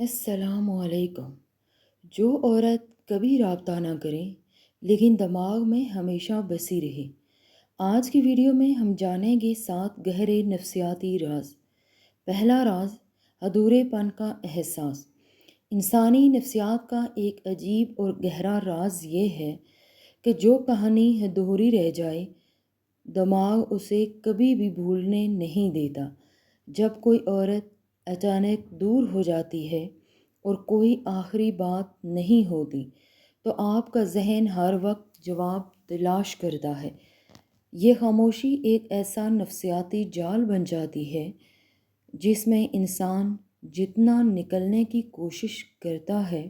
السلام علیکم۔ جو عورت کبھی رابطہ نہ کرے لیکن دماغ میں ہمیشہ بسی رہے۔ آج کی ویڈیو میں ہم جانیں گے 7 گہرے نفسیاتی راز۔ پہلا راز، ادھورے پن کا احساس۔ انسانی نفسیات کا ایک عجیب اور گہرا راز یہ ہے کہ جو کہانی ادھوری رہ جائے دماغ اسے کبھی بھی بھولنے نہیں دیتا۔ جب کوئی عورت اچانک دور ہو جاتی ہے اور کوئی آخری بات نہیں ہوتی تو آپ کا ذہن ہر وقت جواب تلاش کرتا ہے۔ یہ خاموشی ایک ایسا نفسیاتی جال بن جاتی ہے جس میں انسان جتنا نکلنے کی کوشش کرتا ہے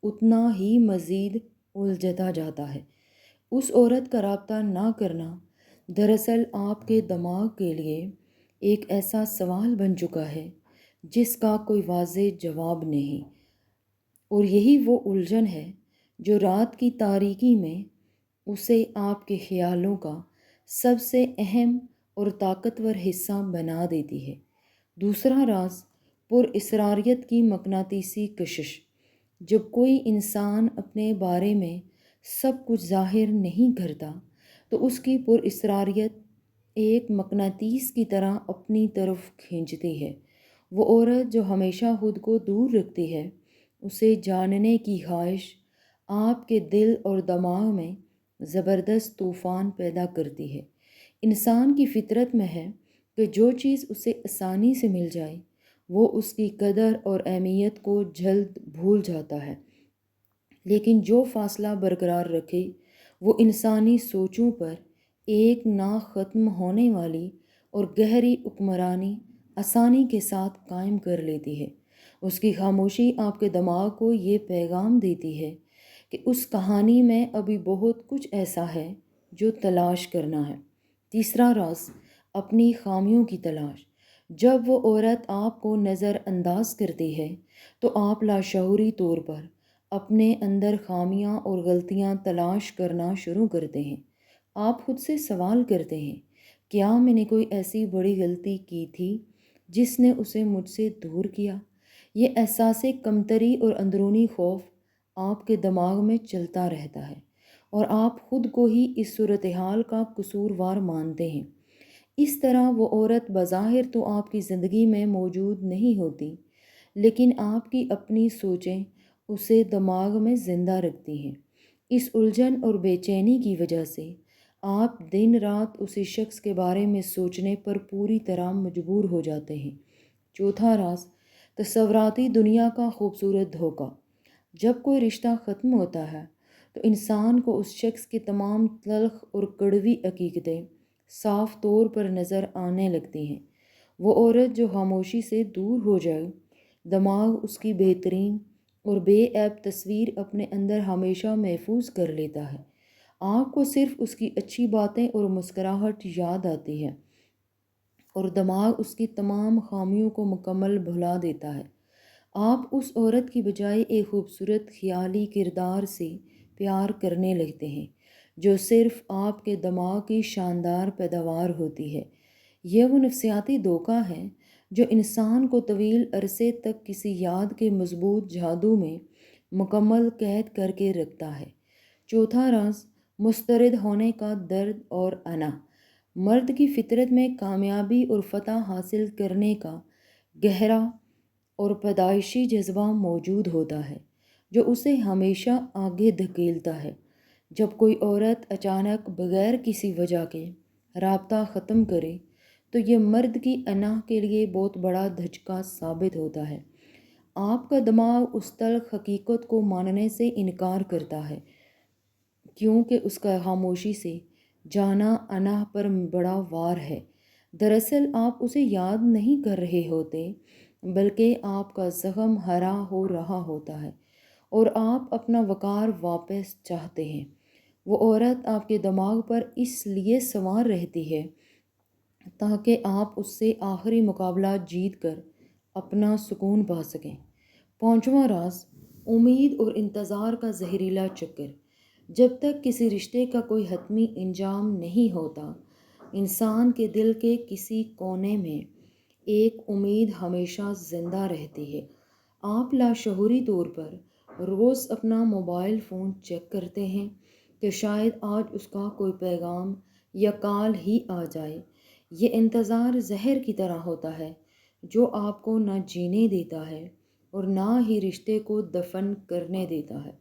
اتنا ہی مزید الجھتا جاتا ہے۔ اس عورت کا رابطہ نہ کرنا دراصل آپ کے دماغ کے لیے ایک ایسا سوال بن چکا ہے جس کا کوئی واضح جواب نہیں، اور یہی وہ الجھن ہے جو رات کی تاریکی میں اسے آپ کے خیالوں کا سب سے اہم اور طاقتور حصہ بنا دیتی ہے۔ دوسرا راز، پر اسراریت کی مقناطیسی کشش۔ جب کوئی انسان اپنے بارے میں سب کچھ ظاہر نہیں کرتا تو اس کی پر اسراریت ایک مقناطیس کی طرح اپنی طرف کھینچتی ہے۔ وہ عورت جو ہمیشہ خود کو دور رکھتی ہے، اسے جاننے کی خواہش آپ کے دل اور دماغ میں زبردست طوفان پیدا کرتی ہے۔ انسان کی فطرت میں ہے کہ جو چیز اسے آسانی سے مل جائے وہ اس کی قدر اور اہمیت کو جلد بھول جاتا ہے، لیکن جو فاصلہ برقرار رکھے وہ انسانی سوچوں پر ایک نہ ختم ہونے والی اور گہری حکمرانی آسانی کے ساتھ قائم کر لیتی ہے۔ اس کی خاموشی آپ کے دماغ کو یہ پیغام دیتی ہے کہ اس کہانی میں ابھی بہت کچھ ایسا ہے جو تلاش کرنا ہے۔ تیسرا راز، اپنی خامیوں کی تلاش۔ جب وہ عورت آپ کو نظر انداز کرتی ہے تو آپ لاشعوری طور پر اپنے اندر خامیاں اور غلطیاں تلاش کرنا شروع کرتے ہیں۔ آپ خود سے سوال کرتے ہیں، کیا میں نے کوئی ایسی بڑی غلطی کی تھی جس نے اسے مجھ سے دور کیا؟ یہ احساس کمتری اور اندرونی خوف آپ کے دماغ میں چلتا رہتا ہے اور آپ خود کو ہی اس صورتحال کا قصوروار مانتے ہیں۔ اس طرح وہ عورت بظاہر تو آپ کی زندگی میں موجود نہیں ہوتی، لیکن آپ کی اپنی سوچیں اسے دماغ میں زندہ رکھتی ہیں۔ اس الجھن اور بے چینی کی وجہ سے آپ دن رات اسی شخص کے بارے میں سوچنے پر پوری طرح مجبور ہو جاتے ہیں۔ چوتھا راز، تصوراتی دنیا کا خوبصورت دھوکہ۔ جب کوئی رشتہ ختم ہوتا ہے تو انسان کو اس شخص کی تمام تلخ اور کڑوی حقیقتیں صاف طور پر نظر آنے لگتی ہیں۔ وہ عورت جو خاموشی سے دور ہو جائے، دماغ اس کی بہترین اور بے عیب تصویر اپنے اندر ہمیشہ محفوظ کر لیتا ہے۔ آپ کو صرف اس کی اچھی باتیں اور مسکراہٹ یاد آتی ہے اور دماغ اس کی تمام خامیوں کو مکمل بھلا دیتا ہے۔ آپ اس عورت کی بجائے ایک خوبصورت خیالی کردار سے پیار کرنے لگتے ہیں جو صرف آپ کے دماغ کی شاندار پیداوار ہوتی ہے۔ یہ وہ نفسیاتی دھوکہ ہے جو انسان کو طویل عرصے تک کسی یاد کے مضبوط جادو میں مکمل قید کر کے رکھتا ہے۔ چوتھا راز، مسترد ہونے کا درد اور انا۔ مرد کی فطرت میں کامیابی اور فتح حاصل کرنے کا گہرا اور پیدائشی جذبہ موجود ہوتا ہے جو اسے ہمیشہ آگے دھکیلتا ہے۔ جب کوئی عورت اچانک بغیر کسی وجہ کے رابطہ ختم کرے تو یہ مرد کی انا کے لیے بہت بڑا دھچکا ثابت ہوتا ہے۔ آپ کا دماغ اس تلخ حقیقت کو ماننے سے انکار کرتا ہے کیونکہ اس کا خاموشی سے جانا انا پر بڑا وار ہے۔ دراصل آپ اسے یاد نہیں کر رہے ہوتے بلکہ آپ کا زخم ہرا ہو رہا ہوتا ہے اور آپ اپنا وقار واپس چاہتے ہیں۔ وہ عورت آپ کے دماغ پر اس لیے سوار رہتی ہے تاکہ آپ اس سے آخری مقابلہ جیت کر اپنا سکون پا سکیں۔ پانچواں راز، امید اور انتظار کا زہریلا چکر۔ جب تک کسی رشتے کا کوئی حتمی انجام نہیں ہوتا، انسان کے دل کے کسی کونے میں ایک امید ہمیشہ زندہ رہتی ہے۔ آپ لاشعوری طور پر روز اپنا موبائل فون چیک کرتے ہیں کہ شاید آج اس کا کوئی پیغام یا کال ہی آ جائے۔ یہ انتظار زہر کی طرح ہوتا ہے جو آپ کو نہ جینے دیتا ہے اور نہ ہی رشتے کو دفن کرنے دیتا ہے۔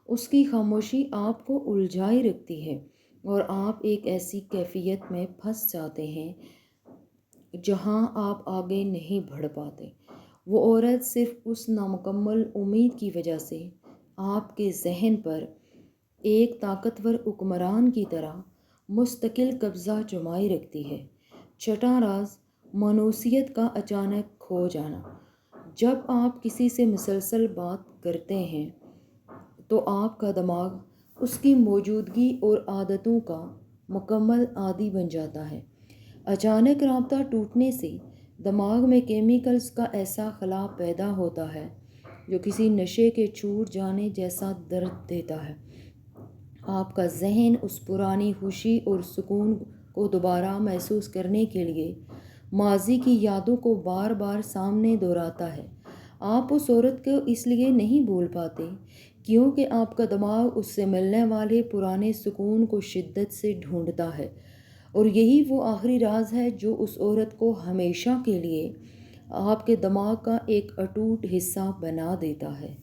اس کی خاموشی آپ کو الجھائے رکھتی ہے اور آپ ایک ایسی کیفیت میں پھنس جاتے ہیں جہاں آپ آگے نہیں بڑھ پاتے۔ وہ عورت صرف اس نامکمل امید کی وجہ سے آپ کے ذہن پر ایک طاقتور حکمران کی طرح مستقل قبضہ جمائے رکھتی ہے۔ چھٹا راز، مانوسیت کا اچانک کھو جانا۔ جب آپ کسی سے مسلسل بات کرتے ہیں تو آپ کا دماغ اس کی موجودگی اور عادتوں کا مکمل عادی بن جاتا ہے۔ اچانک رابطہ ٹوٹنے سے دماغ میں کیمیکلز کا ایسا خلا پیدا ہوتا ہے جو کسی نشے کے چھوٹ جانے جیسا درد دیتا ہے۔ آپ کا ذہن اس پرانی خوشی اور سکون کو دوبارہ محسوس کرنے کے لیے ماضی کی یادوں کو بار بار سامنے دہراتا ہے۔ آپ اس عورت کو اس لیے نہیں بھول پاتے کیونکہ آپ کا دماغ اس سے ملنے والے پرانے سکون کو شدت سے ڈھونڈتا ہے، اور یہی وہ آخری راز ہے جو اس عورت کو ہمیشہ کے لیے آپ کے دماغ کا ایک اٹوٹ حصہ بنا دیتا ہے۔